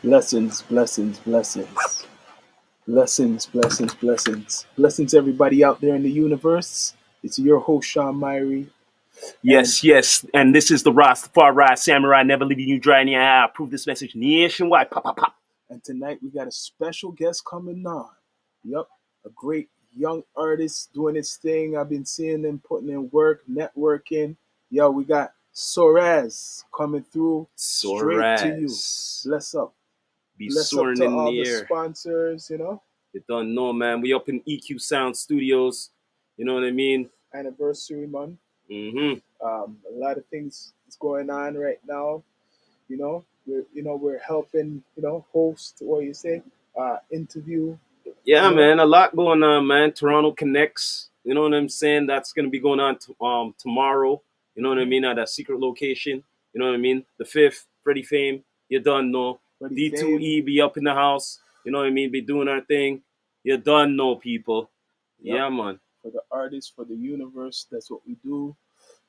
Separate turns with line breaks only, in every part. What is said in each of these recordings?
Blessings, blessings, blessings. Blessings, blessings, blessings. Blessings, everybody out there in the universe. It's your host, Shawn Myrie. And,
Yes, yes, and this is the Rastafari Samurai, never leaving you dry in the eye. I approve this message nationwide. Pop, pop, pop.
and tonight we got a special guest coming on. Yup, a great young artist doing his thing. I've been seeing him putting in work, networking. Yo, we got Soares coming through straight to you.
Soares.
Bless up.
Be
Bless up
soaring
to
in
all
the
the
air.
sponsors.
You don't know, man. We up in EQ Sound Studios. You know what I mean?
Anniversary month.
Mm-hmm.
A lot of things is going on right now. We're helping host what you say interview.
Yeah,
You know,
man, a lot going on, man. Toronto Connects. You know what I'm saying? That's gonna be going on tomorrow. You know what I
hmm
mean? At a secret location. You know what I mean? The fifth, Freddie Fame. You done know.
Freddie Fame.
D2E be up in the house. You know what I mean? Be doing our thing. You done know, people.
Yep.
Yeah, man.
For the artists, for the universe, that's what we do.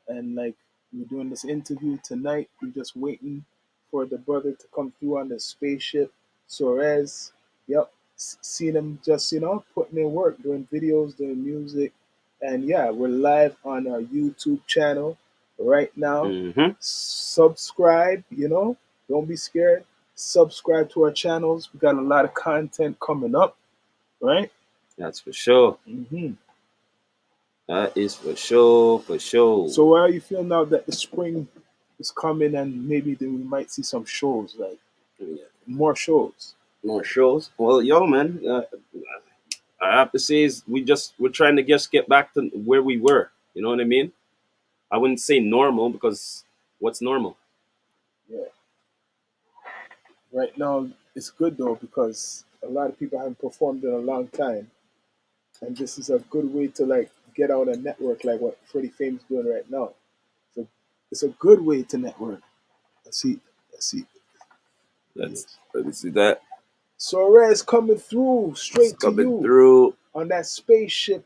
And like we're doing this interview tonight, we're just waiting for the brother to come through on the spaceship. Soares, yep, seen him just putting in work, doing videos, doing music, and yeah, we're live on our YouTube channel right now.
Mm-hmm.
Subscribe, don't be scared. Subscribe to our channels. We got a lot of content coming up, right?
That's for sure.
hmm
That is for sure, for sure.
So, how are you feeling now that the spring is coming and maybe then we might see some shows, like
Yeah.
more shows?
More shows. Well, yo, man. I have to say is we're trying to just get back to where we were. You know what I mean? I wouldn't say normal because what's normal?
Yeah. Right now, it's good though because a lot of people haven't performed in a long time, and this is a good way to like get out and network, like what Freddie Fame's doing right now. So it's a good way to network. Let's see. Let's see.
Let's
Yes.
let me see that.
Soares coming through
It's
straight to
coming
you
through.
on that spaceship,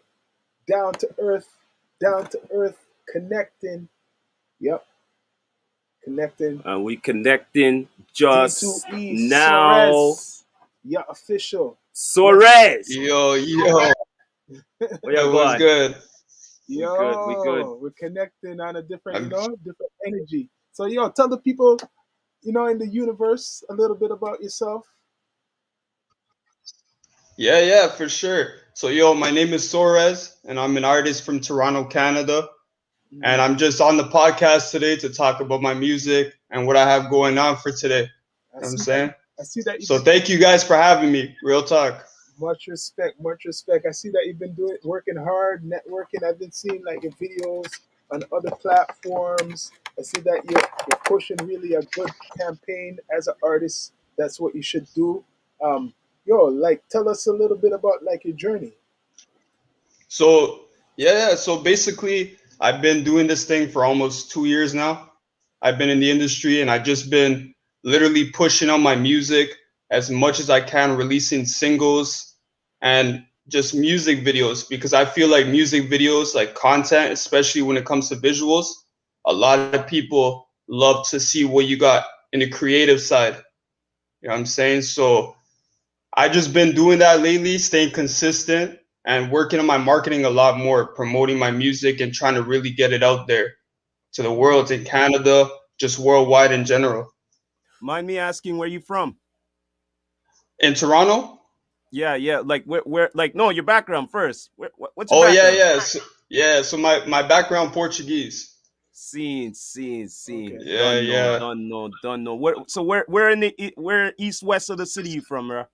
down to earth, connecting. Yep, connecting.
And we connecting just
D2E
now.
Soares. Yeah, official. Bless.
Soares!
Yo,
Where you
what's
going?
good?
We good, we good.
We're connecting on a different,
I'm,
different energy. So, tell the people, in the universe a little bit about yourself.
yeah, for sure. So, my name is Soares, and I'm an artist from Toronto, Canada. And
Mhm.
I'm just on the podcast today to talk about my music and what I have going on for today. You know
I
what I'm
see that.
saying?
I see that you've
So,
been
thank you guys for having me. Real talk.
much respect, much respect. I see that you've been working hard, networking. I've been seeing like your videos on other platforms. I see that you're pushing really a good campaign as an artist. That's what you should do. Um, like tell us a little bit about like your journey.
So, yeah, so basically, I've been doing this thing for almost 2 years now. I've been in the industry and I've just been literally pushing on my music as much as I can, releasing singles and just music videos because I feel like music videos, like content, especially when it comes to visuals, a lot of people love to see what you got in the creative side. You know what I'm saying? So, I just been doing that lately, staying consistent and working on my marketing a lot more, promoting my music and trying to really get it out there to the world, in Canada, just worldwide in general.
Mind me asking where you from?
In Toronto?
Yeah, yeah. Like where like no, your background first. What's your
Oh yeah,
background?
yeah. So my background Portuguese.
Scene.
Okay.
Yeah, yeah.
Done know. Where in where east west of the city you from, bro?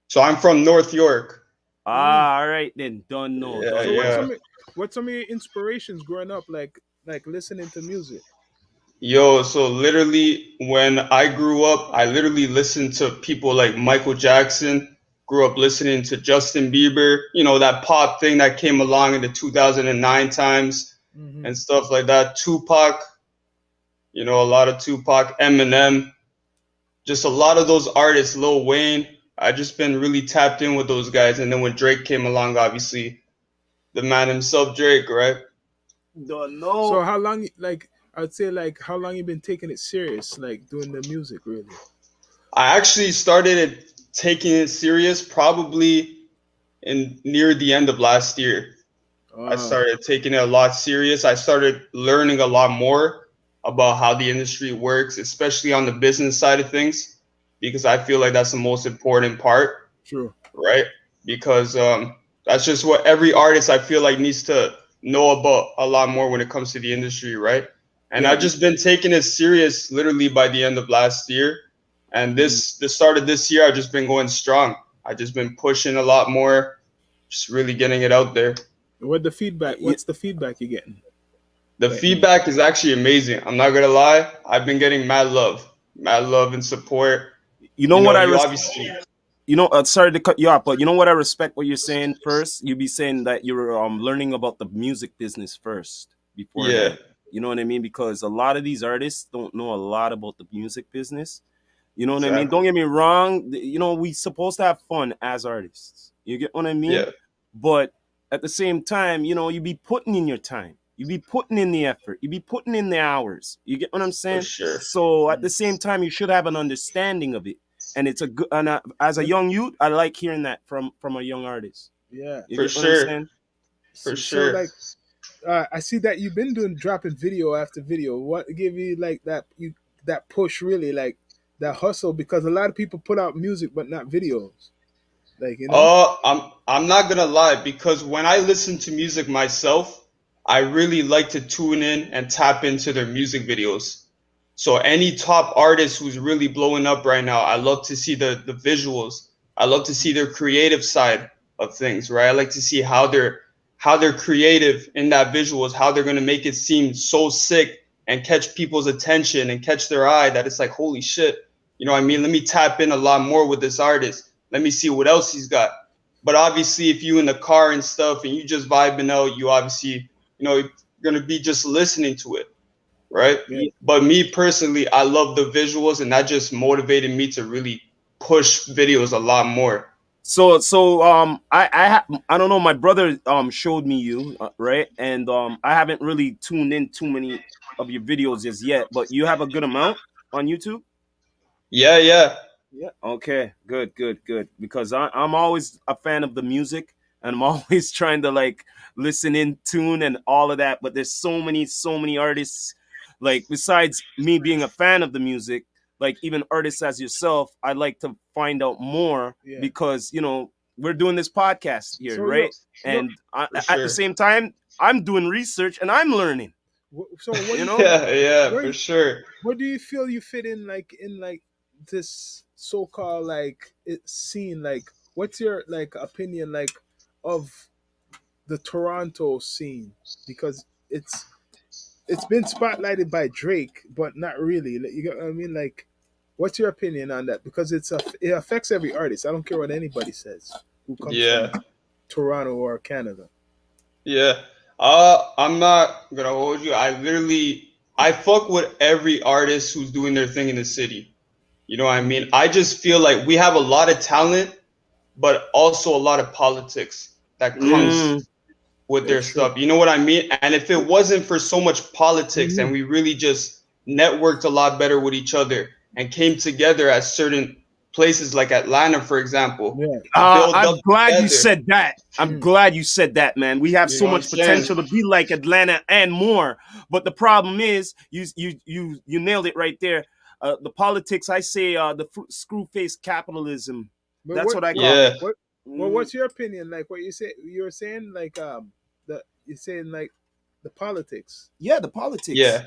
So I'm from North York.
Mm.
Ah, all right then.
Yeah,
Don't
So
know.
yeah.
what's some of your inspirations growing up, like listening to music?
Yo, so literally when I grew up, I literally listened to people like Michael Jackson, grew up listening to Justin Bieber, that pop thing that came along in the 2009 times
hmm
and stuff like that. Tupac, a lot of Tupac, Eminem, just a lot of those artists, Lil Wayne. I just been really tapped in with those guys. And then when Drake came along, obviously, the man himself, Drake, right?
Don't
So
know.
how long, like I'd say, like how long you been taking it serious, like doing the music, really?
I actually started taking it serious probably in near the end of last year. I
Ah,
started taking it a lot serious. I started learning a lot more about how the industry works, especially on the business side of things, because I feel like that's the most important part,
true.
right? Because that's just what every artist I feel like needs to know about a lot more when it comes to the industry, right? And
Yeah.
I've just been taking it serious literally by the end of last year, and
Mm.
the start of this year I've just been going strong. I've just been pushing a lot more, just really getting it out there.
What the feedback?
You,
What's the feedback you're getting?
The
Like,
feedback is actually amazing. I'm not gonna lie. I've been getting mad love and support.
you know
You
what
know,
I
you
res-
obviously,
you know, sorry to cut you off, but you know what I respect what you're saying first? You be saying that you're learning about the music business first
yeah,
beforehand. You know what I mean? Because a lot of these artists don't know a lot about the music business. You know what I mean?
exactly.
Don't get me wrong. You know, we supposed to have fun as artists. You get what I mean?
Yeah,
But at the same time, you know, you be putting in your time. You be putting in the effort. You be putting in the hours. You get what I'm
for
saying?
sure,
So at the
mm.
same time, you should have an understanding of it. And it's a good. And as a
But
young youth, I like hearing that from a young artist.
yeah.
You
for
get what I'm
sure,
saying?
for
So
sure.
like, I see that you've been doing dropping video after video. What give you like that push really like that hustle? Because a lot of people put out music but not videos. Like you know.
I'm not gonna lie because when I listen to music myself, I really like to tune in and tap into their music videos. So any top artist who's really blowing up right now, I love to see the visuals. I love to see their creative side of things, right? I like to see how they're creative in that visuals, how they're gonna make it seem so sick and catch people's attention and catch their eye that it's like holy shit. You know what I mean? Let me tap in a lot more with this artist. Let me see what else he's got. But obviously, if you in the car and stuff and you just vibing out, you obviously, you know, you're gonna be just listening to it, right?
Yeah.
But me personally, I love the visuals, and that just motivated me to really push videos a lot more.
I don't know. My brother showed me you right, and I haven't really tuned in too many of your videos as yet, but you have a good amount on YouTube.
Yeah, yeah,
Yeah.
Okay, good, good, good. Because I'm always a fan of the music, and I'm always trying to like listen in tune and all of that. But there's so many artists. Like besides me being a fan of the music, like even artists as yourself, I like to find out more
Yeah.
because you know we're doing this podcast here,
So
right?
yo,
And
for
at the
sure.
same time, I'm doing research and I'm learning.
so what do
You
you
know?
think?
Yeah, yeah,
Where
for sure.
where do you feel you fit in like this so-called like scene? Like, what's your like opinion like of the Toronto scene? Because it's been spotlighted by Drake, but not really. Like, you get what I mean? Like, what's your opinion on that? Because it affects every artist. I don't care what anybody says who comes from
Yeah,
Toronto or Canada.
yeah. I'm not gonna hold you. I fuck with every artist who's doing their thing in the city. You know what I
Mm.
mean? I just feel like we have a lot of talent, but also a lot of politics that comes
Mm,
with their
That's true.
stuff. You know what I mean? And if it wasn't for so much politics and
Hmm.
we really just networked a lot better with each other and came together at certain places like Atlanta, for example,
Yeah.
to build up
I'm glad you
together.
said that. I'm
Mm.
glad you said that, man. We have
You
so
know what I'm
much
saying?
potential to be like Atlanta and more. But the problem is, you nailed it right there. The politics, I say, the screw face capitalism.
But
That's what I
what
call
Yeah,
it.
what well,
Mm,
what's your opinion? Like what you were saying like the you're saying like the politics.
yeah, the politics,
yeah,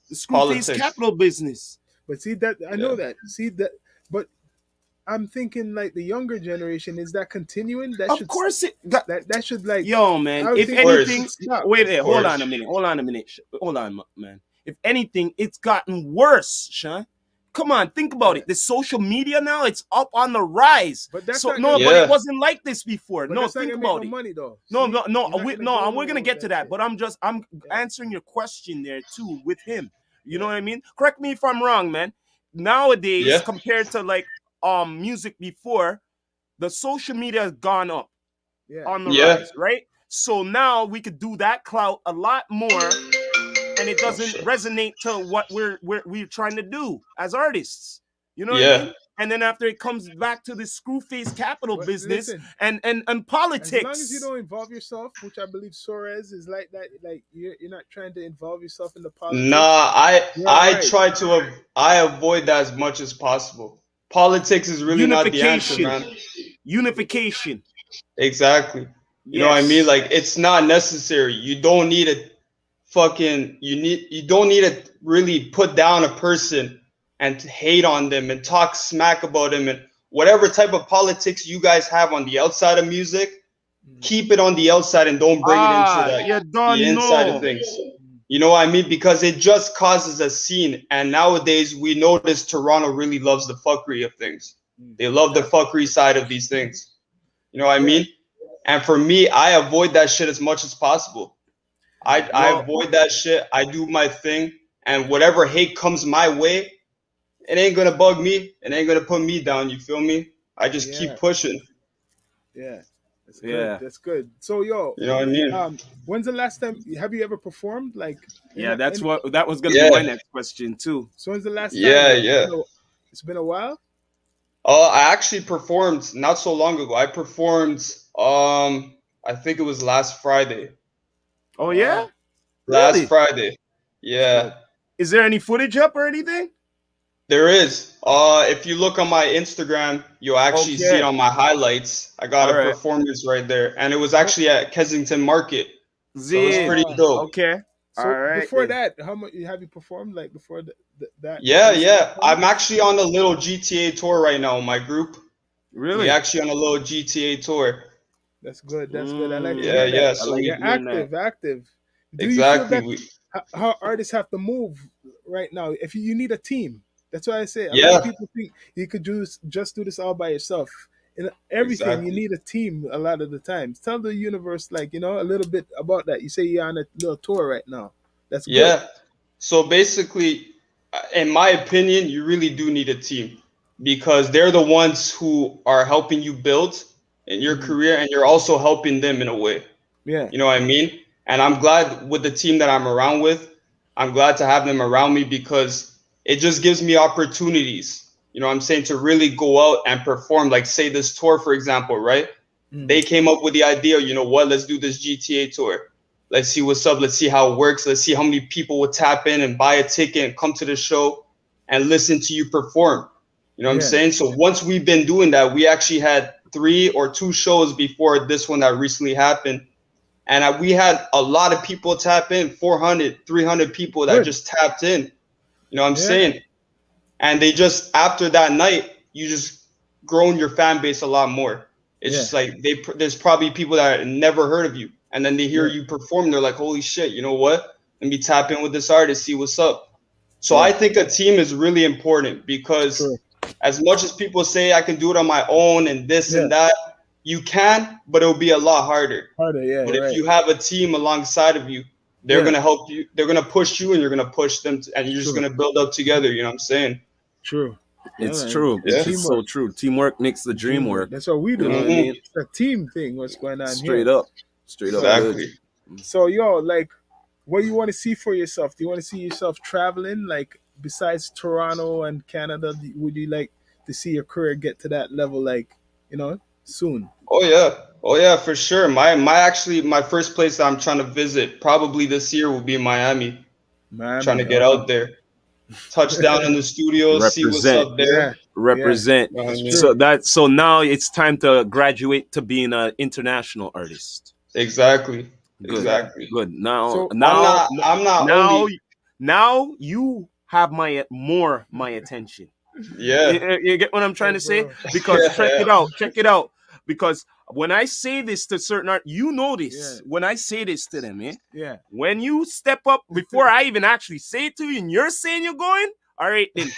the screw face
politics.
capital business.
But see that I know
Yeah,
that. See that but I'm thinking like the younger generation is that continuing?
Of course, it got.
That should like
Yo, man.
I would
If
think it
course,
should
anything,
stop.
wait,
of
wait, hold on
course.
a minute. Hold on a minute. Hold on, man. If anything, it's gotten worse, Sean. Come on, think about
Yeah.
it. The social media now, it's up on the rise.
But that's
So
not
no,
gonna
but
make
it
Yeah,
wasn't like this before.
but
No,
that's not
think
gonna make no
about it.
money though.
No,
See?
no, no,
You're not gonna
no. We're gonna
grow
get to
that
that,
shit.
but I'm
Yeah.
answering your question there too with him. You know
Yeah.
what I mean? Correct me if I'm wrong, man. Nowadays,
yeah,
compared to like music before, the social media has gone up
Yeah.
on the
yeah,
rise, right? So now we could do that clout a lot more, and it
for
doesn't
sure.
resonate to what we're trying to do as artists. You know what I
Yeah,
mean? and then after it comes back to the screw face capital
But
business
listen,
and
as long as you
politics.
don't involve yourself, which I believe Soares is like that, like you're not trying to involve yourself in the politics,
Nah,
you're all
I
right.
try to I avoid that as much as possible. Politics is really not the answer,
Unification,
man.
unification.
Exactly. You know what I mean?
Yes.
Like it's not necessary. You don't need a fucking you don't need to really put down a person and to hate on them and talk smack about them and whatever type of politics you guys have on the outside of music,
Mm,
keep it on the outside and don't bring it into
Ah, you
the
don't
inside of
know.
things.
mm.
You know what I mean? Because it just causes a scene. And nowadays we notice Toronto really loves the fuckery of things.
Mm.
They love the
That,
fuckery side of these things. You know what I
Yeah,
mean? And for me, I avoid that shit as much as possible. I
well,
avoid that shit. I do my thing. And whatever hate comes my way, it ain't gonna bug me. It ain't gonna put me down. You feel me? I just
yeah,
keep pushing.
yeah. That's good.
yeah,
That's good. So yo,
You know what I mean?
when's the last time have you ever performed like in
yeah. That's
any?
what that was gonna be my
Yeah,
next question too.
So when's the last time?
yeah,
Like
yeah.
it's been a while.
I actually performed not so long ago. I performed I think it was last Friday.
Oh yeah,
Wow,
Last
really?
Friday.
that's good.
Yeah.
Is there any footage up or anything?
There is. If you look on my Instagram, you'll actually see it
Okay,
on my highlights. I got
all
a
right.
performance right there, and it was
How,
actually at Kensington Market, so it was
Zin.
pretty
uh,
dope.
Okay,
so
all right
before
then.
that, how much have you performed? Like before that
Yeah,
recent
yeah. I'm
performance?
actually on a little GTA tour right now. My group, we
Really?
actually on a little GTA tour.
That's good. That's good. I like to
Yeah,
hear
Mm,
that.
yeah.
I
So
like
You're
we
hearing that.
active, active. Do you feel
exactly
that
we
how artists have to move right now? If you need a team, that's why I say a lot of
yeah,
people think you could just do this all by yourself. In everything, you
exactly.
need a team a lot of the times. Tell the universe, like a little bit about that. You say you're on a little tour right now. That's good.
Yeah. So basically, in my opinion, you really do need a team because they're the ones who are helping you build in your
Hmm.
career and you're also helping them in a way.
Yeah.
You know what I mean? And I'm glad with the team that I'm around with. I'm glad to have them around me because it just gives me opportunities. You know what I'm saying? To really go out and perform. Like, say, this tour, for example, right?
Hmm.
They came up with the idea, you know what? Let's do this GTA tour. Let's see what's up. Let's see how it works. Let's see how many people will tap in and buy a ticket and come to the show and listen to you perform. You know what I'm
Yeah.
saying? So once we've been doing that, we actually had three or two shows before this one that recently happened and we had a lot of people tap in 400, 300 people that
Good.
just tapped in. You know what I'm
Yeah.
saying? And they just, after that night, you just grown your fan base a lot more. It's
Yeah.
just like there's probably people that never heard of you. And then they hear
Yeah.
you perform. They're like, holy shit, you know what? Let me tap in with this artist, see what's up. So I
Yeah.
think a team is really important because
True.
as much as people say I can do it on my own and this
Yeah.
and that, you can, but it'll be a lot harder.
Harder. Yeah.
But if
Right.
you have a team alongside of you, they're
Yeah.
gonna help you. They're gonna push you, and you're gonna push them, and you're just
True.
gonna build up together. You know what I'm saying?
True. Yeah,
It's
man.
true.
Yeah.
It's so
Teamwork.
true. Teamwork makes the dream
Teamwork.
work.
That's what we
You know
do.
what I
Hmm.
mean?
It's a team thing. What's going on
Straight
here?
up. Straight up
So,
good.
Exactly.
so yo, like, what do you want to see for yourself? Do you want to see yourself traveling, like, besides Toronto and Canada? Would you like to see your career get to that level, like, soon?
Oh yeah. Oh yeah, for sure. My first place that I'm trying to visit probably this year will be Miami. Trying to
Miami.
get out there, touch down in the studios, see what's
Represent.
up there.
Yeah. Yeah.
Represent.
You know what I
It's
mean?
true.
So now it's time to graduate to being an international artist.
Exactly.
Good.
Yeah.
Exactly.
Good. Now
So,
I'm
now
not. I'm not
now
only.
now you have my attention.
Yeah.
You get what I'm trying
hey,
to say?
bro.
Because
Yeah.
check
Yeah.
it out, check it out. Because when I say this to certain art, you know
Yeah.
this. When I say this to them,
Yeah.
when you step up before I even actually say it to you, and you're saying you're going, all right, then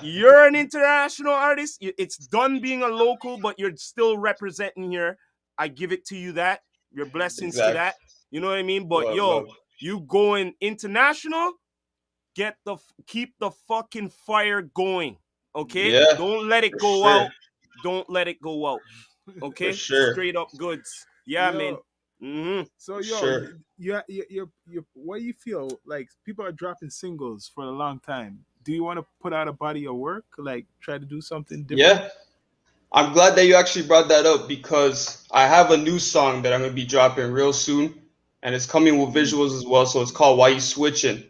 you're an international artist. It's done being a local, but you're still representing here. I give it to you that. Your blessings to
Exactly.
that. You know what I mean? But
Love.
yo,
Love.
you going international, keep the fucking fire going. Okay?
Yeah.
Don't let it
For
go
sure.
out. Don't let it go out.
For
Okay?
sure.
Straight up goods. Yeah, man.
Yo,
Hmm.
so
For
yo,
sure.
what do you feel like? People are dropping singles for a long time. do you want to put out a body of work, like try to do something different?
Yeah, I'm glad that you actually brought that up because I have a new song that I'm gonna be dropping real soon, and it's coming with
Mm.
visuals as well. So it's called "Why You Switching,"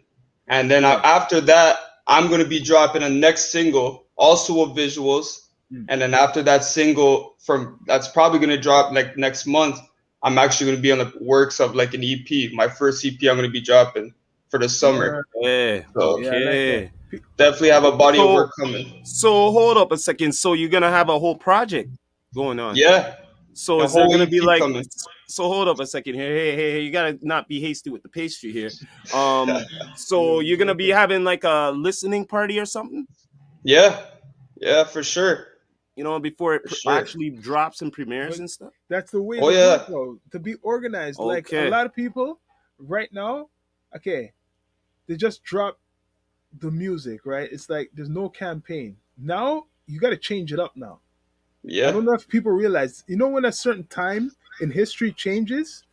and then
Yeah.
after that, I'm gonna be dropping a next single also with visuals,
Mm.
and then after that single from that's probably gonna drop like next month. I'm actually gonna be on the works of like an EP, my first EP I'm gonna be dropping for the summer.
Word.
Yeah.
So
Yeah, I like that.
Okay.
definitely have a body of
So
work coming.
so hold up a second. So you're gonna have a whole project going on.
Yeah,
So
a
is there
whole
gonna be
EP
like?
coming.
So hold up a second here. Hey, you gotta not be hasty with the pastry here. Um.
Yeah,
So you're gonna be
joking.
having like a listening party or something,
Yeah, yeah, for sure,
before it
for sure.
actually drops and premieres
But
and stuff.
that's the way
Oh
to do it,
yeah,
though. To be organized. Like a
Okay.
lot of people right now, okay, they just drop the music, right? It's like there's no campaign. Now you got to change it up now. I
yeah,
don't know if people realize, when a certain time in history changes,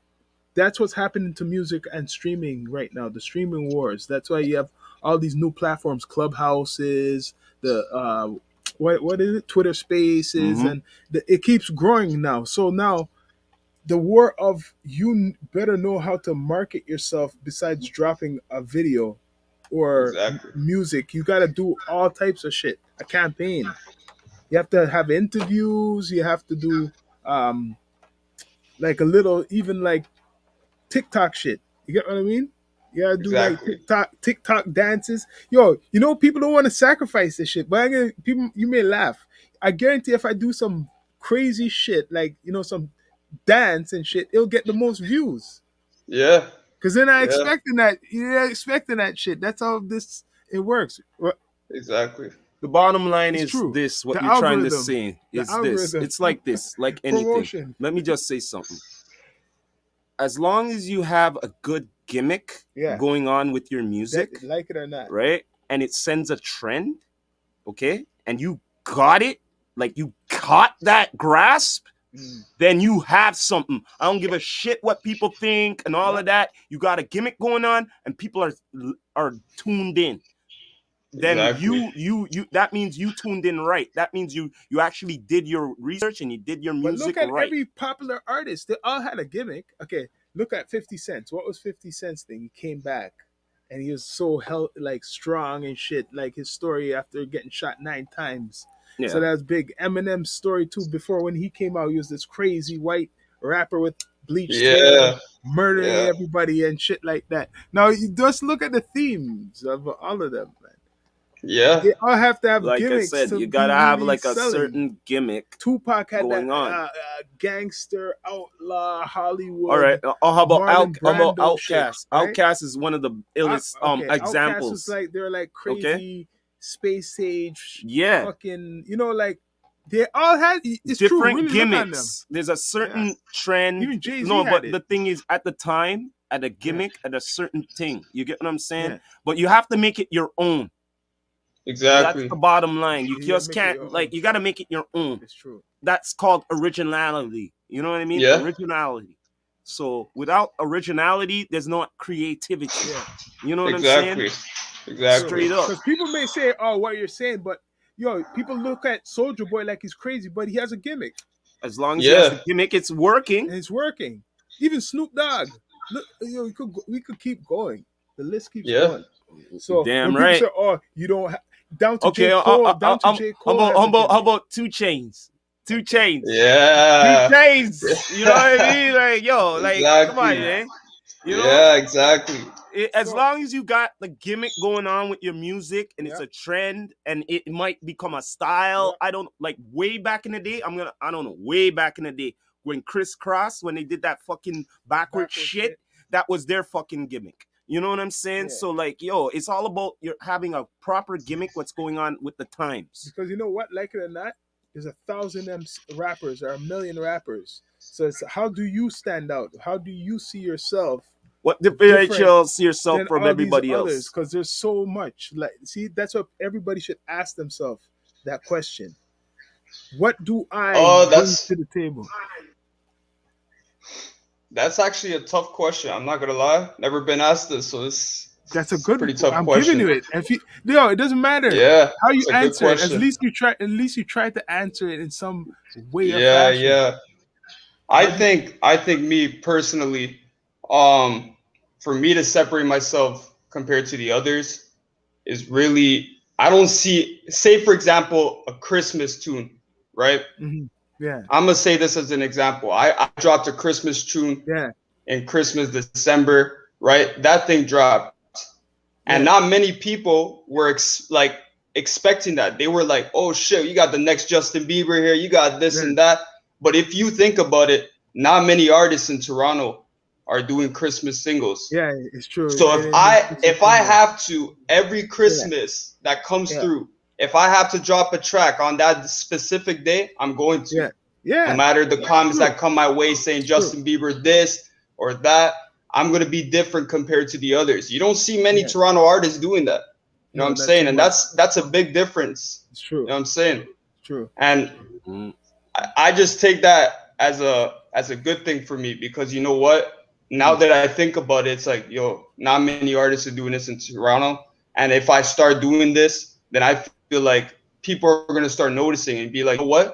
that's what's happening to music and streaming right now. The streaming wars. That's why you have all these new platforms, clubhouses, the what is it, Twitter Spaces,
Mm-hmm.
and it keeps growing now. So now the war of you better know how to market yourself besides dropping a video or
exactly.
music. You got to do all types of shit. A campaign. You have to have interviews. You have to do um, like a little, even like TikTok shit. You get what I mean? You gotta do like
Exactly.
TikTok dances. Yo, people don't want to sacrifice this shit, but people, you may laugh. I guarantee if I do some crazy shit, like some dance and shit, it'll get the most views.
Yeah,
Cause they're not
yeah,
expecting that. You're not expecting that shit. That's how this it works. Well,
exactly.
The bottom line
it's
is
true.
this: what
The
you're trying to
algorithm,
say
the
is this.
algorithm,
It's like this, like anything.
promotion.
Let me just say something. As long as you have a good gimmick
Yeah,
going on with your
that
music,
like it or not.
right? And it sends a trend, okay? And you got it, like you caught that grasp,
Mm.
then you have something. I don't give a shit what people think and all
Yeah,
of that. You got a gimmick going on, and people are tuned in. Then
Exactly.
you that means you tuned in right. That means you actually did your research and you did your
but look
music
at
right.
every popular artist. They all had a gimmick. Okay, look at 50 Cent. What was 50 Cent's thing? He came back and he was so like strong and shit. Like his story after getting shot 9 times. So
Yeah.
that was big. Eminem's story too. Before when he came out, he was this crazy white rapper with bleached hair,
Yeah,
murdering
yeah,
everybody and shit like that. Now you just look at the themes of all of them, man.
yeah,
They all have to have
Like I
gimmicks
said,
to
you
be
gotta have
really
like a
selling.
certain gimmick
Tupac had that
going on.
gangster, outlaw,
All right.
Hollywood,
How about
Marlon Brando shit,
Outcast?
right?
Outcast is one of the illest
Okay, Outcast was
examples.
like they're like
Okay.
crazy space age,
Yeah.
fucking, like they all had. It's true.
Different
Really look on them.
gimmicks. There's a
Yeah,
certain trend.
even Jay Z
No,
had
but
it.
the thing is, at the time, at a
Yeah,
gimmick, at a certain thing. You get what I'm saying?
yeah.
But you have to make it your own. That's
exactly.
the bottom line. You
You gotta
just
make it
can't
your
like
own.
you got to make it your own.
It's true.
That's called originality. You know what I mean?
Yeah,
Originality. So without originality, there's no creativity.
Yeah,
You know what I'm saying?
exactly,
it's true.
exactly.
Straight up.
Because people may say, "Oh, what you're saying," but people look at Soldier Boy like he's crazy, but he has a gimmick.
As long as he has
Yeah,
the gimmick, it's working.
And it's working. Even Snoop Dogg. Look, we could keep going. The list keeps
yeah,
going. So when
Damn
people
right.
say, "Oh, you don't," down to
Okay.
J Cole, down to J
How
Cole
about
has a
how
gimmick.
about Two Chains? Two
Okay,
Chains. Two
yeah,
Chains. You know what I mean? Like yo, like come on,
exactly.
man. You know,
Yeah, exactly.
as
so
long as you got the gimmick going on with your music and it's
yeah,
a trend and it might become a
yeah,
style. I don't like way back in the day. I don't know, way back in the day when Criss Cross, when they did that fucking backward
backward
shit,
shit.
that was their fucking gimmick. You know what I'm saying?
Yeah,
So like, yo, it's all about you're having a proper gimmick. What's going on with the times?
because you know what, like it or not, there's 1,000 rappers or 1,000,000 rappers. So it's how do you stand out? How do you see yourself
What
different
differentiates yourself
than
from
all these
everybody
others?
else?
Because there's so much. Like, see, that's what everybody should ask themselves. That question: what do I
Oh,
bring to the table?
that's actually a tough question. I'm not gonna lie. Never been asked this, so
That's a good.
Pretty tough
I'm giving
question.
you it. If you, no, it doesn't matter
Yeah,
how you
it's a good
answer it.
question.
At least you try to answer it in some way or
Yeah,
fashion.
yeah.
How do you?
I think me personally, um, for me to separate myself compared to the others is really I don't see say for example a Christmas tune, right?
Mhm. Yeah,
I'm gonna say this as an example. I dropped a Christmas tune
yeah,
in Christmas December, right? That thing dropped, and
yeah,
not many people were like expecting that. They were like, "Oh shit, you got the next Justin Bieber here. You got this
yeah,
and that." But if you think about it, not many artists in Toronto are doing Christmas singles.
yeah. It's true.
So
They didn't do Christmas
if I
single.
have to every
Yeah,
Christmas that comes
yeah,
through, if I have to drop a track on that specific day, I'm going to.
yeah,
No
yeah.
matter the comments
True,
that come my way saying
true.
Justin Bieber this or that, I'm going to be different compared to the others. You don't see many
Yeah.
Toronto artists doing that. You know what
No,
I'm
not too
saying? And
much.
that's a big difference.
It's
You know
true.
what I'm saying?
True.
And
Mm.
I just take that as a good thing for me because you know what? Now
Mm.
that I think about it, it's like, yo, not many artists are doing this in Toronto. And if I start doing this, then I feel like people are gonna start noticing and be like, you know what?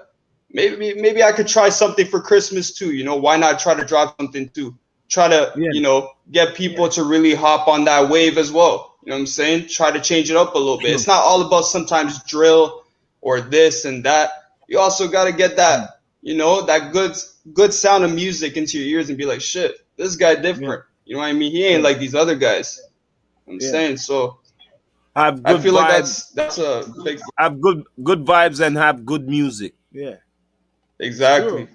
Maybe I could try something for Christmas too. You know, why not try to drop something too? Try to,
Yeah.
you know, get people to really hop on that wave as well. You know what I'm saying? Try to change it up a little bit.
True.
It's not all about sometimes drill or this and that. You also got to get that,
Mm.
you know, that good sound of music into your ears and be like, shit, this guy
Yeah.
different. You know what I mean? He ain't
Yeah.
like these other guys. I'm
Yeah.
saying so.
Have
I
good
feel like
vibe,
that's a big
have good vibes, and have good music.
Yeah. It's
exactly,
true.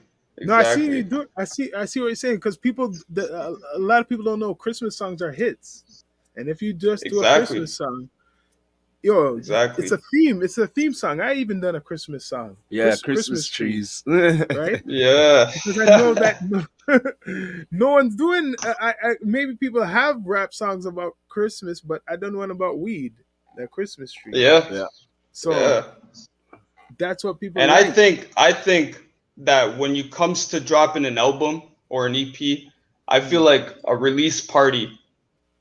No, I see you
exactly,
do. I see what you're saying because a lot of people don't know Christmas songs are hits, and if you just do a
exactly,
Christmas song, yo, it's
exactly.
a theme. It's a theme song. I even done a Christmas song,
Yeah,
Christmas
Christmas
trees,
trees. Yeah,
right?
Yeah,
Because I know that no one's doing. Maybe people have rap songs about Christmas, but I don't know one about weed, the Christmas tree.
yeah,
So
yeah.
that's what people
And
like.
I think that when it comes to dropping an album or an EP, I feel
Mm.
like a release party,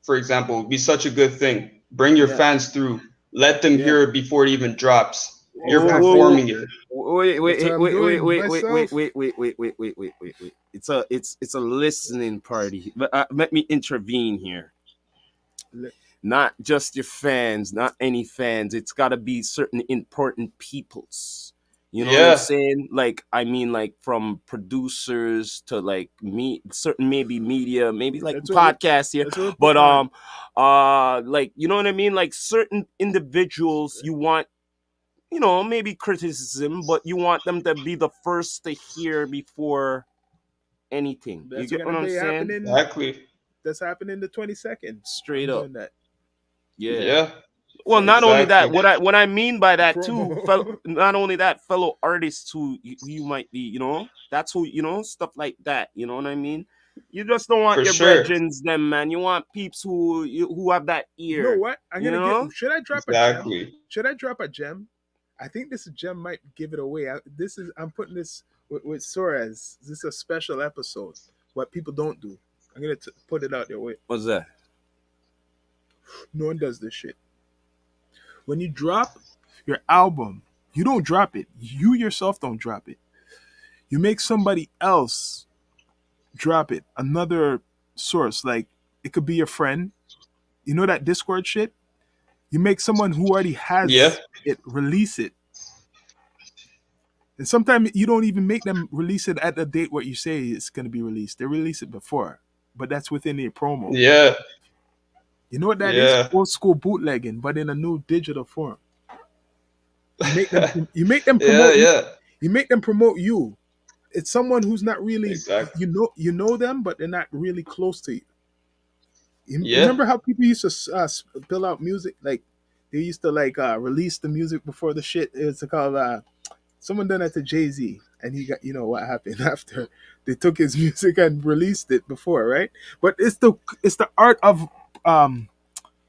for example, would be such a good thing. Bring your
Yeah,
fans through. Let them
yeah,
hear it before it even drops. You're
exactly.
oh,
performing it.
wait,
That's what
wait,
I'm
wait, wait,
doing
wait, wait, wait,
myself.
wait, wait, wait, wait, wait, wait, wait, wait. It's a listening party. But let me intervene here.
Le-
Not just your fans, not any fans. It's got to be certain important peoples. You know what I'm
Yeah,
saying? Like, I mean, like from producers to like me, certain maybe media, maybe like
That's what.
podcasts here,
That's what we
but
put on.
like you know what I mean? Like certain individuals, you want, you know, maybe criticism, but you want them to be the first to hear before anything. You
That's
get what
gonna
I'm
be
saying?
happening.
exactly.
That's happening the 22nd.
Straight
I'm
up,
doing that.
yeah.
Yeah,
Well,
First
not only that,
exactly.
what I mean by that too,
promo.
not only that, fellow artists who you might be, you know, that's who, you know, stuff like that. You know what I mean? You just don't want
For
your
sure.
brethrens, them man. You want peeps who have that
You know
ear.
what? I'm
You
gonna get.
know?
Should I drop a gem?
Exactly.
Should I drop a gem? I think this gem might give it away. This is. I'm putting this with Soares. This is a special episode. What people don't do. I'm gonna put it out there. Wait,
What's that?
no one does this shit. When you drop your album, you don't drop it. You yourself don't drop it. You make somebody else drop it. Another source, like it could be your friend. You know that Discord shit? You make someone who already
Yeah,
has it release it. And sometimes you don't even make them release it at the date what you say it's going to be released. They release it before, but that's within their promo.
yeah,
You know what that is?
yeah.
Old school bootlegging, but in a new digital form. You make them. You make them
Yeah,
promote you.
yeah.
You make them promote you. It's someone who's not really
Exactly.
you know them, but they're not really close to you. You
Yeah,
remember how people used to spill out music? Like they used to like release the music before the shit. It's called someone done that to Jay-Z, and he got, you know what happened after they took his music and released it before, right? But it's the art of um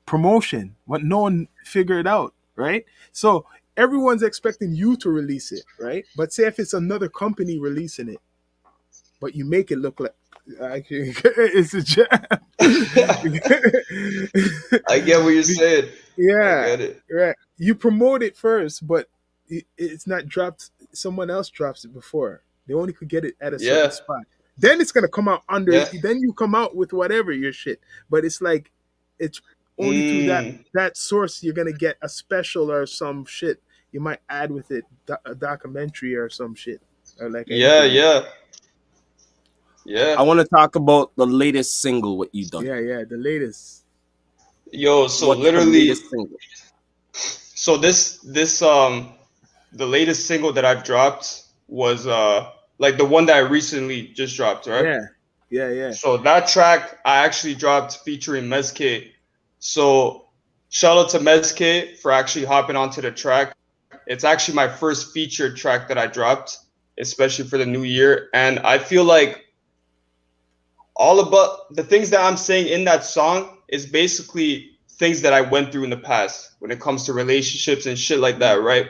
promotion, what no one figured out, right? So everyone's expecting you to release it, right? But say if it's another company releasing it, but you make it look like Actually, it's a jam.
I get what you're saying. I
Yeah,
get it.
right. You promote it first, but it's not dropped. Someone else drops it before. They only could get it at a certain
Yeah.
spot. Then it's gonna come out under.
Yeah.
Then you come out with whatever your shit. But it's like it's only through
Mm.
that source you're gonna get a special or some shit. You might add with it a documentary or some shit or like an
Yeah.
interview.
Yeah. Yeah.
I want to talk about the latest single. What you done?
Yeah, yeah. The latest.
Yo. So
What's the
literally,
latest single?
so this the latest single that I've dropped was like the one that I recently just dropped, right?
Yeah, yeah, yeah.
So that track I actually dropped featuring Mezk. So shout out to Mezk for actually hopping onto the track. It's actually my first featured track that I dropped, especially for the new year. And I feel like all about the things that I'm saying in that song is basically things that I went through in the past when it comes to relationships and shit like that, right?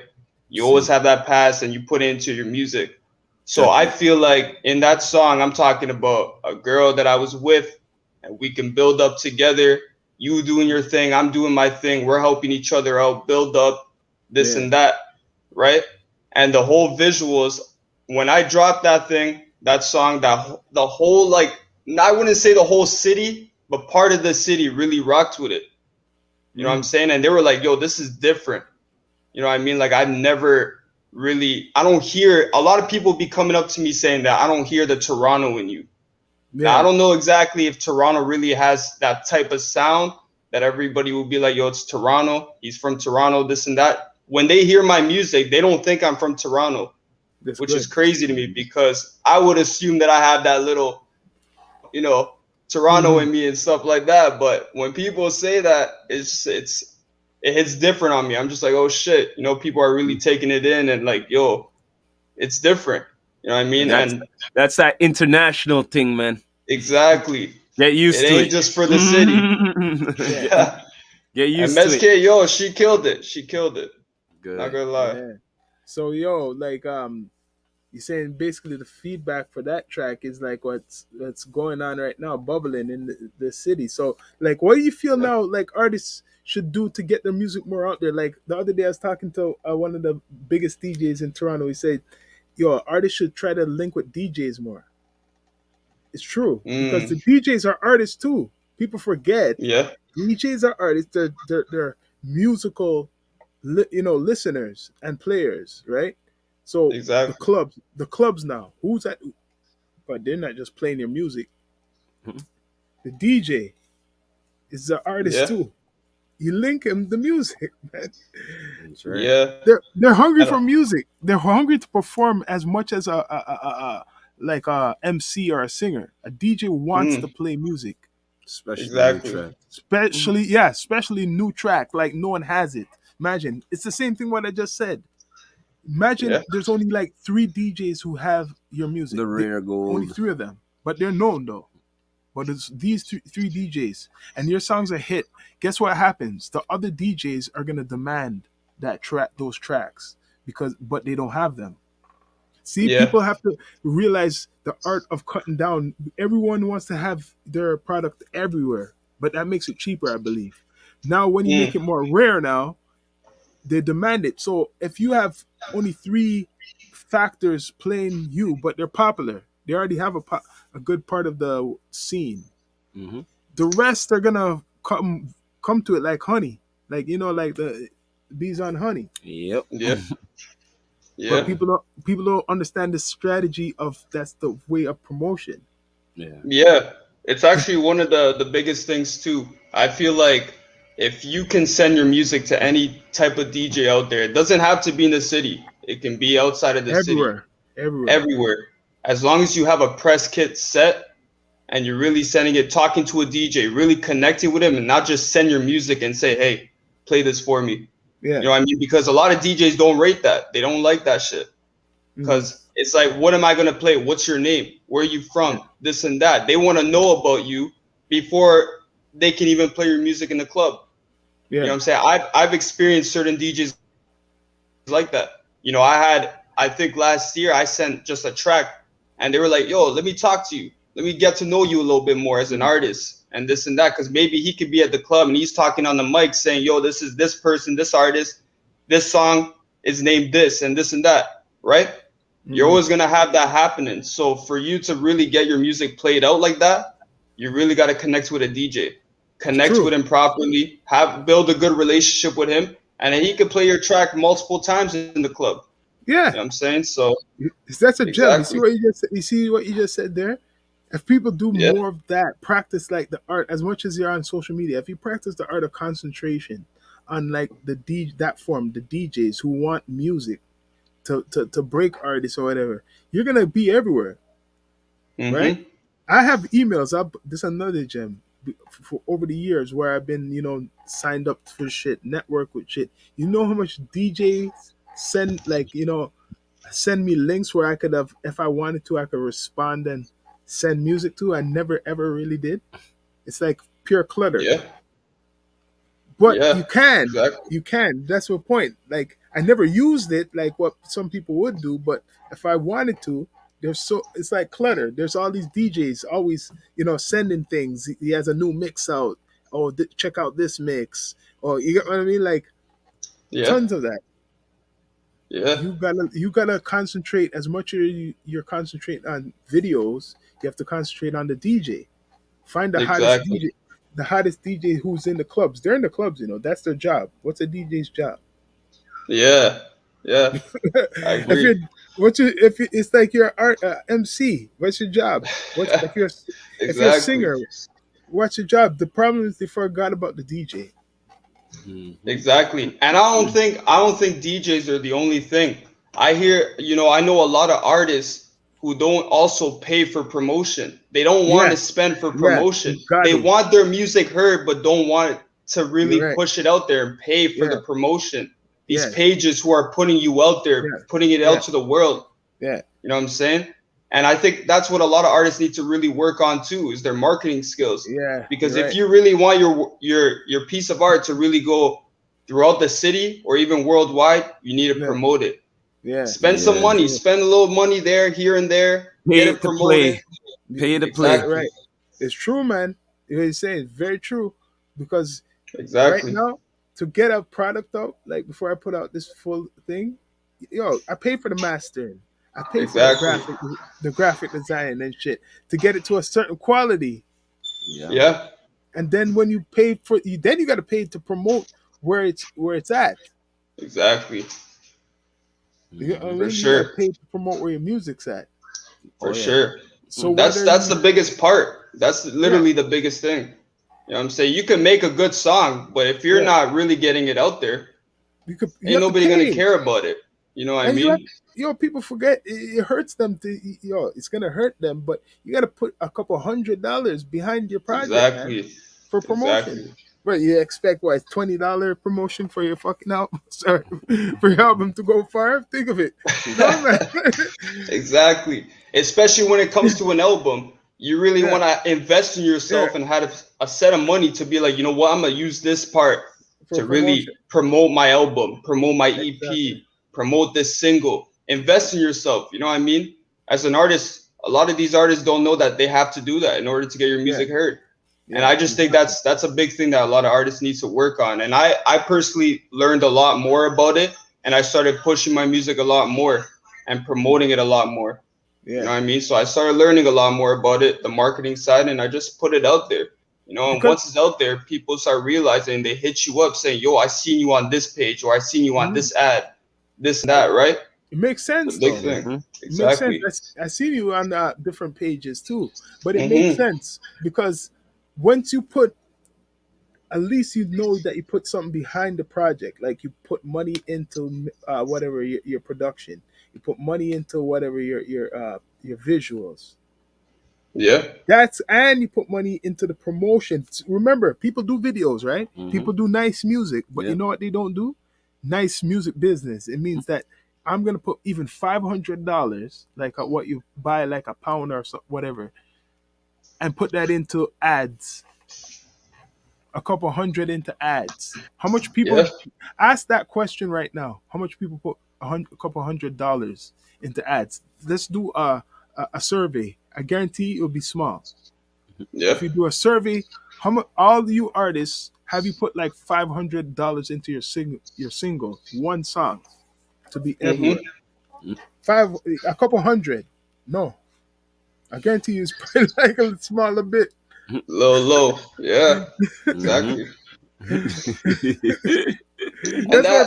You always
See,
have that past and you put it into your music. So I
definitely.
feel like in that song, I'm talking about a girl that I was with and we can build up together. You doing your thing, I'm doing my thing. We're helping each other out, build up this
Yeah.
and that, right? And the whole visuals, when I dropped that thing, that song, the whole like I wouldn't say the whole city, but part of the city really rocked with it. You know what I'm
Mm.
saying? And they were like, "Yo, this is different." You know what I mean? Like I never really, I don't hear a lot of people be coming up to me saying that I don't hear the Toronto in you. Now I
Yeah.
don't know exactly if Toronto really has that type of sound that everybody will be like, "Yo, it's Toronto. He's from Toronto. This and that." When they hear my music, they don't think I'm from Toronto,
That's
which is
good.
crazy to me because I would assume that I have that little, Toronto
Hmm.
in me and stuff like that. But when people say that, it hits different on me. I'm just like, oh shit, people are really taking it in and like, yo, it's different. You know what I mean?
Yeah.
That's
And
that's that international thing, man.
exactly,
Get
it
used to
ain't
it.
just for the city.
Yeah.
get,
Yeah.
get
And
used to it.
Mezk, yo, she killed it. She killed it. Not
Good.
gonna lie.
Yeah. So yo, like you're saying basically the feedback for that track is like what's going on right now, bubbling in the city. So like what do you feel
Yeah.
now like artists should do to get their music more out there? Like the other day I was talking to one of the biggest DJs in Toronto. He said, yo, artists should try to link with DJs more. It's true because
Mm.
the DJs are artists too. People forget
Yeah.
DJs are artists. They're musical, listeners and players, right? So
Exactly.
the clubs now, who's at? But they're not just playing your music.
Mhm.
The DJ is the artist
Yeah.
too. You link him the music, man.
That's right.
Yeah.
They're hungry
And
for music. They're hungry to perform as much as a like a MC or a singer. A DJ wants to
mm,
play music.
Especially new
exactly.
tracks. Mhm.
Especially new track, like no one has it. Imagine it's the same thing what I just said. Imagine
Yeah.
there's only like three DJs who have your music.
The rare
Only
gold.
three of them, but they're known though. But it's these three DJs, and your song's a hit. Guess what happens? The other DJs are gonna demand those tracks but they don't have them. See,
Yeah.
people have to realize the art of cutting down. Everyone wants to have their product everywhere, but that makes it cheaper, I believe. Now, when you make
Mm,
it more rare, now they demand it. So if you have only three factors playing you, but they're popular, they already have a good part of the scene.
Hmm.
The rest are gonna come to it like honey, like like the bees on honey.
Yep.
yeah.
But
Yeah.
people don't understand the strategy of that's the way of promotion.
Yeah.
Yeah, it's actually one of the biggest things too. I feel like if you can send your music to any type of DJ out there, it doesn't have to be in the city. It can be outside of the city,
Everywhere, everywhere.
everywhere. As long as you have a press kit set and you're really sending it, talking to a DJ, really connecting with him, and not just send your music and say, "Hey, play this for me." You
Yeah.
know what I mean? Because a lot of DJs don't rate that. They don't like that shit.
Hmm.
Because it's like, what am I going to play? What's your name? Where are you
Yeah.
from? This and that. They want to know about you before they can even play your music in the club. You know
Yeah.
what I'm saying? I've experienced certain DJs like that. I think last year I sent just a track and they were like, yo, let me talk to you. let me get to know you a little bit more as an artist and this and that. Because maybe he could be at the club and he's talking on the mic saying, yo, this is this person, this artist, this song is named this and that, right? You're
Mm-hmm.
always gonna have that happening. So for you to really get your music played out like that, you really got to connect with a DJ,
It's
connect
true.
with him properly, have build a good relationship with him, and then he could play your track multiple times in the club. You know what
Yeah,
I'm saying? So
that's a gem. You
exactly,
see what you just said? You see what you just said there? If people do
yeah,
more of that, practice like the art as much as you're on social media. If you practice the art of concentration on like that form, the DJs who want music to break artists or whatever, you're gonna be everywhere, right?
mm-hmm,
I have emails. This is another gem for over the years where I've been, signed up for shit, network with shit. You know how much DJs send like send me links where I could have, if I wanted to, I could respond and send music to. I never ever really did. It's like pure clutter.
yeah,
But
yeah,
you
exactly,
can. That's the point. Like I never used it like what some people would do, but if I wanted to, it's like clutter. There's all these DJs always, sending things. He has a new mix out. Oh, check out this mix. Or you get what I mean? Like
yeah,
tons of that.
yeah,
You gotta concentrate as much as you're concentrating on videos. You have to concentrate on the DJ. Find
exactly,
the hottest DJ who's in the clubs. They're in the clubs, that's their job. What's a DJ's job?
yeah, yeah, I
if you're
agree,
it's like you're MC. What's your job? What's if you're a
exactly.
singer? What's your job? The problem is they forgot about the DJ.
Mm-hmm.
Exactly. And I don't think DJs are the only thing. I hear, I know a lot of artists who don't also pay for promotion. They don't want
Yeah,
to spend for
yeah, you
promotion.
got
They
to.
want their music heard but don't want to
You're
really
right.
push it out there and pay for the
Yeah,
promotion. These
yeah,
pages who are putting you out there,
yeah,
putting it
yeah,
out to the world.
yeah,
You know what I'm saying? And I think that's what a lot of artists need to really work on too, is their marketing skills.
yeah.
Because
You're
if
right.
you really want your piece of art to really go throughout the city or even worldwide, you need to
Yeah,
promote it.
yeah.
Spend some
Yeah.
money,
True.
spend a little money there, here and there, get
Pay
it
to
promoted.
play. Pay to
Right,
play.
Exactly.
right. It's true, man. You're saying it's very true because right
Exactly.
now to get a product out, like before I put out this full thing, I pay for the mastering, I pay for
Exactly.
the graphic design and shit to get it to a certain quality,
Yeah.
Yeah.
and then when you pay for, then you got to pay to promote where it's at.
Exactly.
You know what I
Mm-hmm.
For
mean? You got to
sure.
pay to promote where your music's at.
For
Oh yeah.
sure.
So
That's
whether
that's the
you,
biggest part. That's
yeah,
literally the biggest thing. You know what I'm saying? You can make a good song, but if you're
yeah,
not really getting it out there,
you
ain't
have to
nobody gonna
pay.
care about it. You know what I
And
mean?
people forget it hurts them to, it's gonna hurt them, but you gotta put a couple $100 behind your project, man,
Exactly.
for promotion.
Exactly.
But you expect what, $20 promotion for your fucking album? Sorry, for your album to go far? Think of it. No, man.
Exactly. Especially when it comes to an album, you really
Yeah,
want to invest in
yeah,
yourself and have a set of money to be like, you know what, I'm gonna use this part
for
to
promotion.
really promote my album, promote my
Exactly.
EP, promote this single. Invest in yourself. You know what I mean? As an artist, a lot of these artists don't know that they have to do that in order to get your
Yeah,
music heard. And
yeah,
I just think
exactly.
that's a big thing that a lot of artists need to work on. And I personally learned a lot more about it, and I started pushing my music a lot more and promoting it a lot more. You know
Yeah,
what I mean? So I started learning a lot more about it, the marketing side, and I just put it out there. And
because
once it's out there, people start realizing, they hit you up saying, "Yo, I seen you on this page, or I seen you on
mhm,
this ad, this and that." Right?
it makes
The
sense
big
though, man.
thing.
Mm-hmm.
It makes sense.
Exactly.
I see you on different pages too, but it makes
Hmm.
sense because once you put, at least you know that you put something behind the project. Like you put money into whatever your production, you put money into whatever your visuals.
Yeah.
And you put money into the promotion. Remember, people do videos, right?
Mm-hmm.
People do nice music, but you
Yeah.
know what they don't do? Nice music business. It means that I'm gonna put even $500, like what you buy, like a pound or so, whatever, and put that into ads, a couple hundred into ads. How much people
Yeah.
ask that question right now? How much people put a couple $100 into ads? Let's do a survey. I guarantee it'll be small.
Yeah.
If you do a survey, how much all you artists have you put like $500 into your single one song to be everywhere?
Mm-hmm.
Five, a couple hundred. No, I guarantee you it's probably like a smaller bit.
Low, low. Yeah.
Mhm.
Exactly. And
That's why.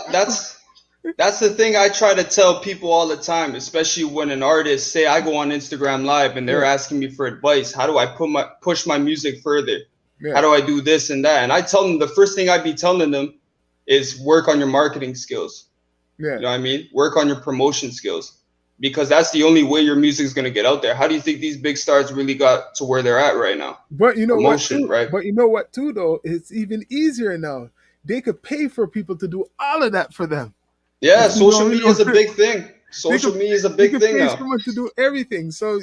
that's the thing I try to tell people all the time, especially when an artist say I go on Instagram live and they're
Yeah,
asking me for advice. How do I push my music further? How
yeah,
do I do this and that? And I tell them the first thing I'd be telling them is work on your marketing skills.
yeah.
You know what I mean? Work on your promotion skills because that's the only way your music is going to get out there. How do you think these big stars really got to where they're at right now?
But you know what
Promotion,
too?
right?
But you know what too though? It's even easier now. They could pay for people to do all of that for them.
Yeah,
If they
social
don't
media is a
really
big thing.
they
Social
could
media is a
they
big
could
thing
pay
now.
someone to do everything. So,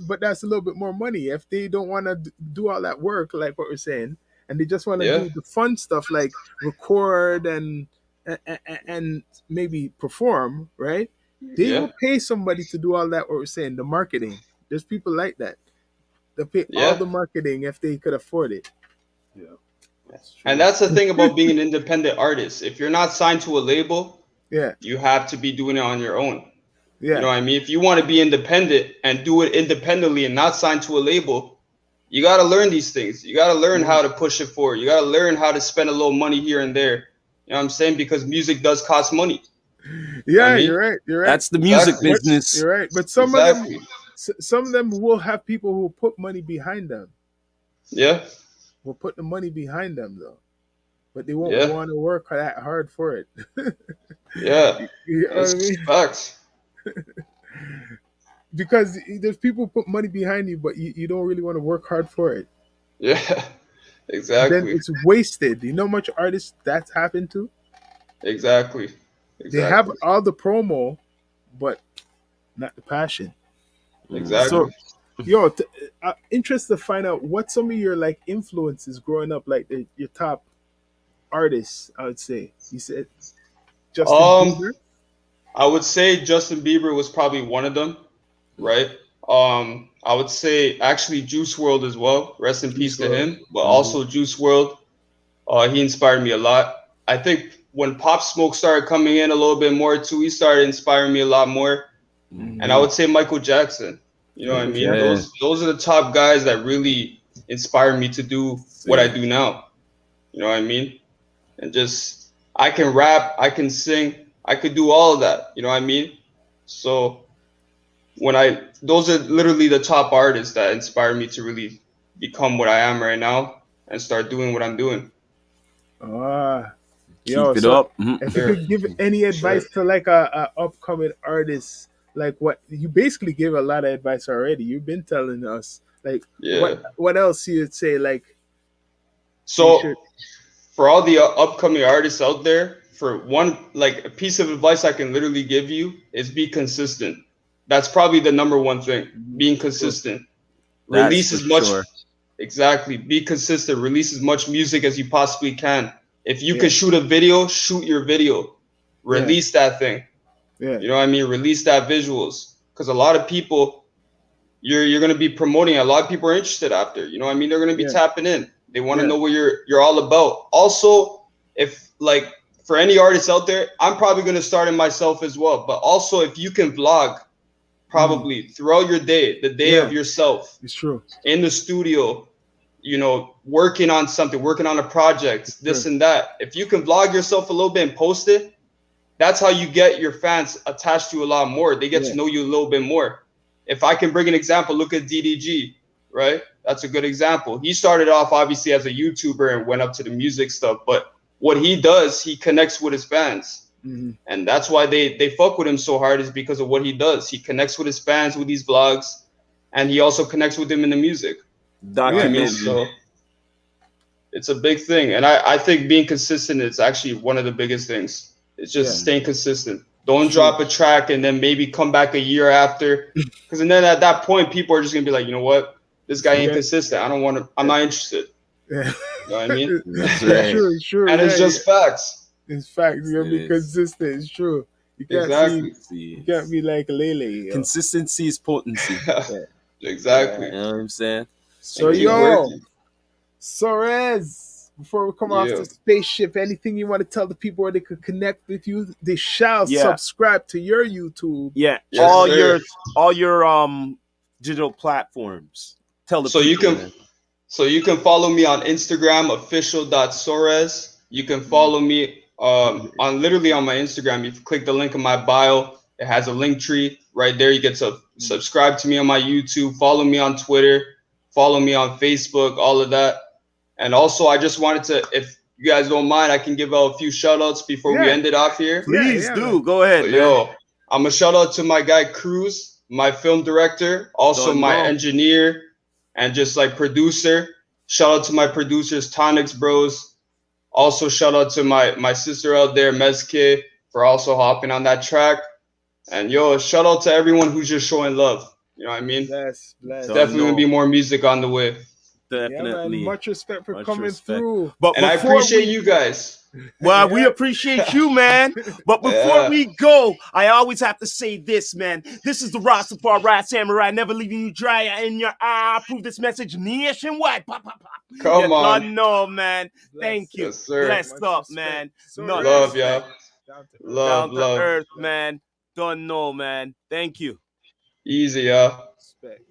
but that's a little bit more money if they don't want to do all that work, like what we're saying, and they just want to
Yeah,
do the fun stuff like record and maybe perform. Right? They
yeah,
will pay somebody to do all that. What we're saying, the marketing. There's people like that. They pay all
yeah.
the marketing if they could afford it.
Yeah, that's
And
true.
that's the thing about being an independent artist. If you're not signed to a label,
Yeah,
you have to be doing it on your own. You know
yeah,
what I mean? If you want to be independent and do it independently and not signed to a label, you got to learn these things. You got to learn
yeah.
how to push it forward. You got to learn how to spend a little money here and there. You know what I'm saying? Because music does cost money. You know what I
Yeah,
mean?
you're right. You're right.
That's the music
Exactly.
But
business.
you're right. But
Exactly.
some of them will have people who put money behind them.
Yeah.
Will put the money behind them though, but they won't
Yeah.
want to work that hard for it.
Yeah.
You know what I
It's
mean?
facts.
Because there's people who put money behind you, but you don't really want to work hard for it.
Yeah.
Then
Exactly.
it's wasted. You know how much artists that's happened to?
Exactly.
They have
Exactly.
all the promo, but not the passion.
Mhm.
So
Exactly.
yo, interested to find out what some of your like influences growing up, like your top artists. I would say you said Justin
Um,
Bieber,
I would say Justin Bieber was probably one of them, right? I would say actually Juice World as well. Rest in
Juice
peace to
WRLD.
him. But
Hmm.
also Juice World, he inspired me a lot. I think when Pop Smoke started coming in a little bit more too, he started inspiring me a lot more. And I
Mhm.
would say Michael Jackson. You know what I
Michael
mean?
Jackson.
Yeah,
Those are the top guys that really inspired me to do what I
same.
do now. You know what I mean? And just I can rap, I can sing, I could do all of that. You know what I mean? So when I those are literally the top artists that inspire me to really become what I am right now and start doing what I'm doing.
Ah, yo.
Keep it
So
up. Mhm.
if you
Sure,
could give any
sure.
advice to like a upcoming artist, like what you basically gave a lot of advice already. You've been telling us like
Yeah.
what else you'd say like they should.
So for all the upcoming artists out there, for one like a piece of advice I can literally give you is be consistent. That's probably the number one thing.
Mhm.
Being
Sure.
consistent.
That's
Release
for
as much
sure.
exactly. Be consistent. Release as much music as you possibly can. If you can
Yeah,
shoot a video, shoot your video.
yeah,
Release that thing.
yeah,
You know what I mean? Release that visuals. Because a lot of people you're gonna be promoting. A lot of people are interested after. You know what I mean? They're gonna be
yeah,
tapping in. They want to
yeah.
know what you're all about. Also, if like for any artists out there, I'm probably gonna start it myself as well. But also if you can vlog
Mhm.
probably throughout your day, the day
Yeah,
of yourself
it's true.
in the studio, working on something, working on a project, this
Sure.
and that. If you can vlog yourself a little bit and post it, that's how you get your fans attached to you a lot more. They get
Yeah,
to know you a little bit more. If I can bring an example, look at DDG, right? That's a good example. He started off obviously as a YouTuber and went up to the music stuff, but what he does, he connects with his fans.
hmm,
And that's why they fuck with him so hard is because of what he does. He connects with his fans with these vlogs, and he also connects with them in the music. You know what I
yeah.
mean?
No,
Documenting.
So it's a big thing. And I think being consistent is actually one of the biggest things. It's
yeah,
just staying consistent.
it's
Don't
true.
drop a track and then maybe come back a year after. Because then at that point, people are just going to be like, you know what? This guy ain't
Forget.
consistent. I don't want to, I'm not interested.
Yeah.
You know what I mean?
That's
It's
right.
true. It's true.
And it's
Yeah,
just facts.
it's fact. You gotta
It
be
is.
consistent. It's true. You can't see.
Exactly.
Consistency
You can't be like Lele. Yo.
Consistency is potency.
Yeah.
Exactly.
Yeah.
You know what I'm saying?
So
And
Yeah,
keep
man.
yo,
working.
Soares, before we come off
Yeah.
the spaceship, anything you want to tell the people where they could connect with you? They shall
Yeah,
subscribe to your YouTube
yeah.
Yes, sir.
All your digital platforms. Tell the
So you
people,
can
man.
you can follow me on Instagram, official.soares. You can follow me on literally on my Instagram. If you click the link in my bio, it has a link tree right there. You get to subscribe to me on my YouTube, follow me on Twitter, follow me on Facebook, all of that. And also, I just wanted to, if you guys don't mind, I can give out a few shout outs before we
Yeah,
end it off here.
yeah,
Please
yeah,
do.
man.
Go
So,
ahead, man.
yo, I'm a shout out to my guy Cruz, my film director, also
Don't
my
know.
engineer, and just like producer. Shout out to my producers, Tonics Bros. Also, shout out to my sister out there, Mezke, for also hopping on that track. And yo, shout out to everyone who's just showing love. You know what I mean?
Bless,
It's
bless.
Don't
definitely gonna be
know.
more music on the way.
Yeah, man.
Definitely.
Much respect for
Much
coming
respect.
through.
But
And I
before
appreciate
we
you guys.
Well, we
Yeah,
appreciate you, man. But before
Yeah.
we go, I always have to say this, man. This is the Rastafari Ride Samurai, never leaving you dry in your eye. Prove this message nationwide. Pop, pop, pop. You
Come on.
done know, man. Thank
bless.
you.
Yes, sir.
Blessed
Much
up,
respect.
man. Nothing
Love,
Soares,
respect.
y'all.
down to earth.
Love,
Down to
love.
earth,
Bless.
man. Don't know, man. Thank you.
Easy, y'all.
Respect.